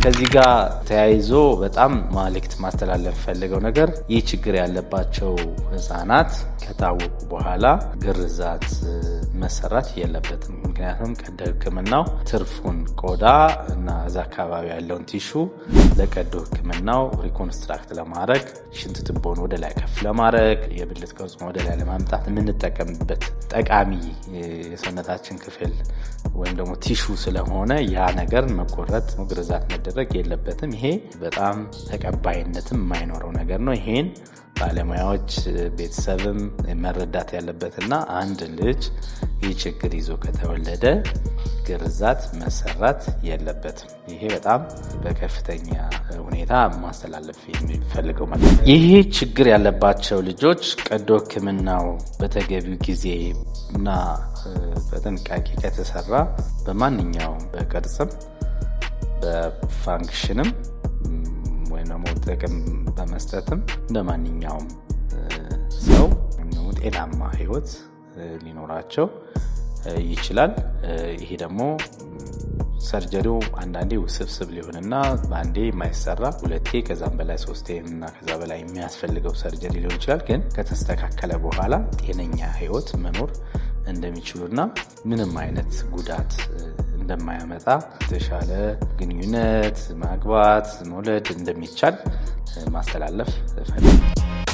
ከዚህ ጋር ተያይዞ በጣም መልእክት ማስተላለፍ ፈልገው ነገር ይህ ችግር ያለባቸው ህፃናት ከታወቁ በኋላ ግርዛት መሰራት የለበትም። ምክንያቱም ቀዶ ህክምናው ትርፉን ቆዳ እና እዛ አካባቢ ያለውን ቲሹ ለቀዶ ህክምናው ሪኮንስትራክት ለማድረግ ሽንት ቱቦን ወደ ላይ ከፍ ለማድረግ የብልት ቅርጹን ወደ ላይ ለማምጣት የምንጠቀምበት ጠቃሚ የሰውነታችን ክፍል ወይም ደግሞ ቲሹ ስለሆነ ያ ነገር መቆረጥ ግርዛት መደረግ የለበትም። ይሄ በጣም ተቀባይነትም የማይኖረው ነገር ነው። ይሄን ባለሙያዎች ቤተሰብም መረዳት ያለበትና አንድ ልጅ ይህ ችግር ይዞ ከተወለደ ግርዛት መሰራት የለበትም። ይሄ በጣም በከፍተኛ ሁኔታ ማስተላለፍ የሚፈልገው ማለት ነው። ይሄ ችግር ያለባቸው ልጆች ቀዶ ህክምናው በተገቢው ጊዜ እና በጥንቃቄ ከተሰራ በማንኛውም በቅርጽም በፋንክሽንም ወይም ደግሞ ጥቅም በመስጠትም እንደማንኛውም ሰው ጤናማ ህይወት ሊኖራቸው ይችላል። ይሄ ደግሞ ሰርጀሪው አንዳንዴ ውስብስብ ሊሆንና በአንዴ የማይሰራ ሁለቴ ከዛም በላይ ሶስቴ እና ከዛ በላይ የሚያስፈልገው ሰርጀሪ ሊሆን ይችላል። ግን ከተስተካከለ በኋላ ጤነኛ ህይወት መኖር እንደሚችሉና ምንም አይነት ጉዳት እንደማያመጣ የተሻለ ግንኙነት ማግባት መውለድ እንደሚቻል ማስተላለፍ ፈልጋለሁ።